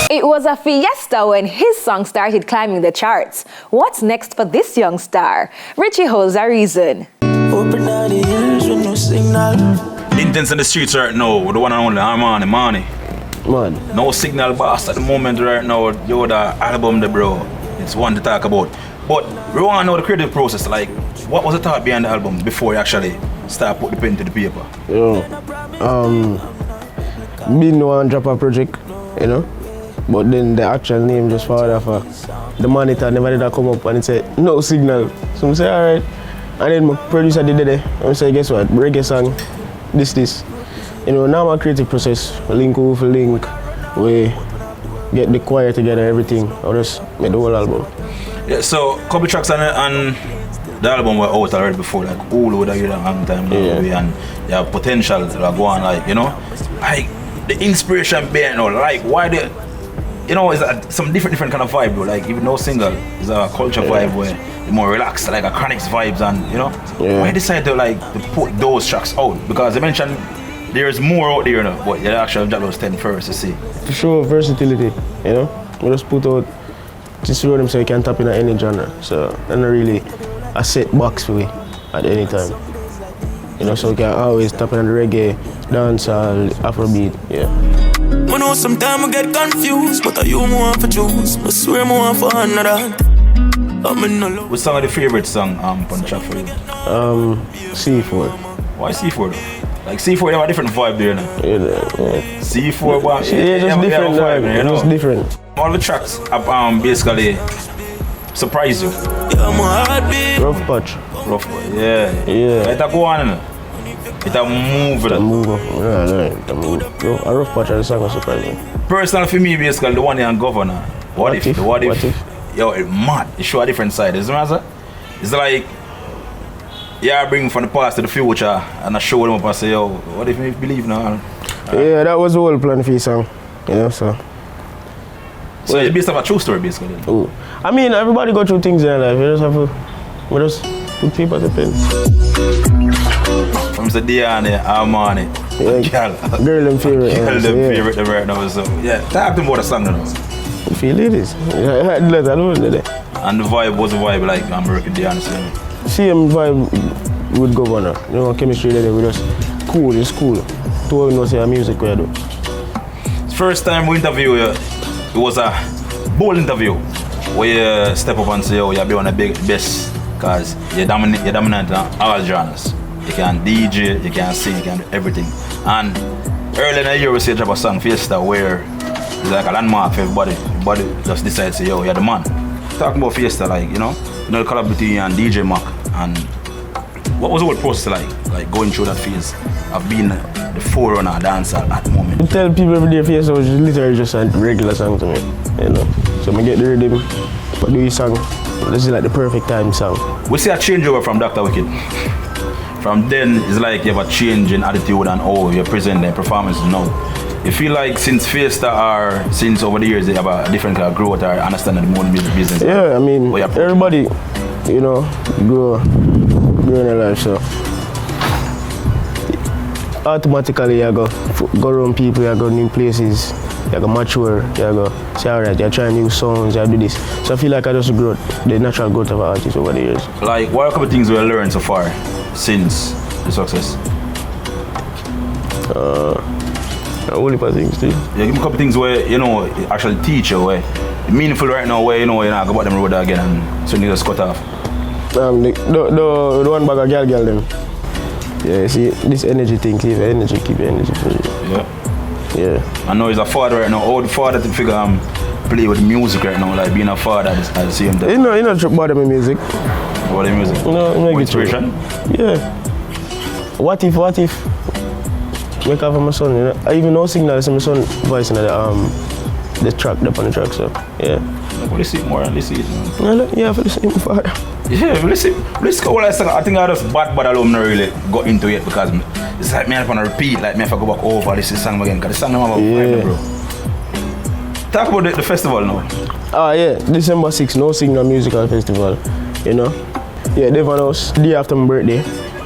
It was a fiesta when his song started climbing the charts. What's next for this young star? Richie holds a reason. Open out the ears with no signal. Intense in the streets right now, with the one and only Armani, Man. No signal boss at the moment right now, yo, the album, the bro. It's one to talk about. But we want to know the creative process, like, what was the thought behind the album before you actually start put the pen to the paper? Me no one drop a project, you know? But then the actual name just followed off. The monitor never did come up and it said, no signal. So I say, alright. And then my producer did it. I say, guess what? Reggae song, this. You know, now my creative process, link with link, we get the choir together, everything. I just make the whole album. Yeah, so a couple tracks on the album were out already before, like all over the long time now, and you have potential to go on, like, you know, like the inspiration behind, like why the, you know, it's some different kind of vibe, though. Like even no single is a culture vibe where you're more relaxed, like a Chronix vibes, and you know, why you decide to like to put those tracks out? Because I mentioned there's more out there, you know, but you actually drop those 10 first to see. For sure, versatility, you know, we just put out just show them so you can tap in at any genre. So I'm not really a set box for me at any time. You know, so you can always tap in on the reggae, dancehall, Afrobeat, yeah. I know sometimes I get confused, but are you more for choose? I swear more for another. I'm in no love. What's some of the favorite song on the track for you? C4. Why C4 though? Like C4, you have a different vibe there, you know? Yeah. C4, but yeah, just different vibe, you know? Just different. All the tracks have basically surprised you. Yeah, my heart beat. Rough patch. Rough, yeah. It a go on, you know? It a move. It a move. Yeah, move. A rough patch of the song was surprising. Personal for me, basically, the one on Governor. What if? Yo, it's mad. It show a different side. Isn't it? It's like, yeah, I bring from the past to the future and I show them up and say, yo, what if you believe now? Yeah, that was the whole plan for your song. You know, so. So it's based on a true story, basically. Ooh. I mean, everybody go through things in their life. You just have to, we just put paper to pen. From the Diane, Armani, girl them favorite. Girl them favorite right now. So yeah, talk to me about the song now. You feel it is. Yeah, and the vibe was a vibe like American Diane. Same vibe with Governor. You know, chemistry there, we just cool, it's cool. To know say music we do. First time we interview you, it was a bold interview where you step up and say, oh, you're one of the best because you're dominant in all genres. You can DJ, you can sing, you can do everything. And early in the year we say drop a song, Fiesta, where it's like a landmark for everybody. Everybody just decides to say, yo, you're the man. Talking about Fiesta, like, you know the collab between you and DJ Mac, and what was the whole process like going through that phase of being the forerunner dancer at the moment? I tell people every day Fiesta was literally just a regular song to me, you know. So I get the rhythm, but do your song. This is like the perfect time song. We see a changeover from Dr. Wicked. From then, it's like you have a change in attitude and how you present the performances now. You feel like since Fiesta or since over the years they have a different kind of growth or understanding the more music business? Yeah, I mean, everybody, you know, grow in their life, so automatically you go around people, you go new places, you go mature, you go say alright, you try new songs, you do this. So I feel like I just grow the natural growth of an artist over the years. Like, what are a couple of things we have learned so far since the success? A whole heap of things too. Yeah, give me a couple of things where, you know, actually teach you where meaningful right now where, you know, you're not going to go back them road again and so you just cut off. The one bag of girl them. Yeah, see, this energy thing, keep your energy for you. Yeah. I know he's a father right now. How the father to figure play with music right now, like being a father at the same time? You know about my music. About the music? No, inspiration? Yeah. What if? Make up for my son, you know. I even know signal is my son voice in the track, up on the track, so yeah. Well, let's see more and let's see it. Yeah, for the same father. Yeah, let's go. I think I just bad alone not really got into it because it's like me I want to repeat, like me if I go back over this song again, because the song about vibe, bro. Talk about the festival now. Yeah, December 6th, No Signal Musical Festival, you know. Yeah, Devon House, day after my birthday,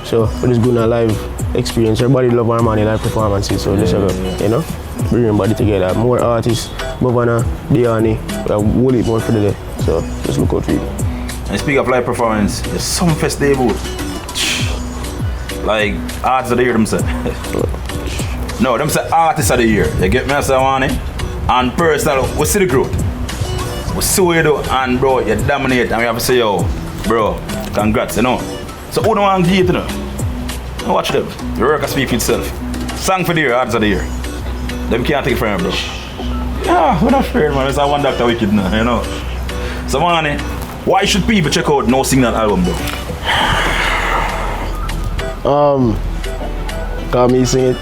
so we're just doing a live experience. Everybody love Armani live performances, so you know. bring everybody together. More artists, Governor, Diani, we have whole heap more for the day. So just look out for it. And speak of live performance, there's some festival. Like artists of the year themselves. No, them say artists of the year. You get me as I want it? And personal, we see the growth. We see what you do and bro, you dominate and we have to say yo, bro, congrats, you know. So who don't want to give it, you know? Now watch them. The work speak for itself. Song for the year, artists of the year. Them can't take it from you, bro. Yeah, we're not afraid, man. It's a one Dr. Wicked now, you know. So man, why should people check out No Signal album though? Cause me sing it.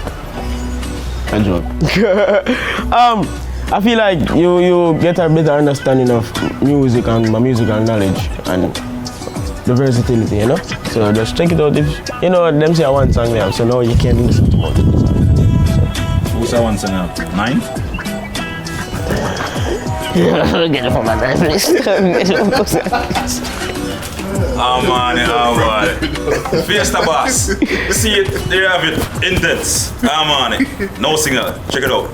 I joke. I feel like you get a better understanding of music and my musical knowledge and the versatility, you know? So just check it out if you know them say one song there, so now you can listen to more. Who say one song now? 9? Get it from my mind, please. Oh man. Fiesta Boss. See it, there you have it. Intense. Oh man. No Signal. Check it out.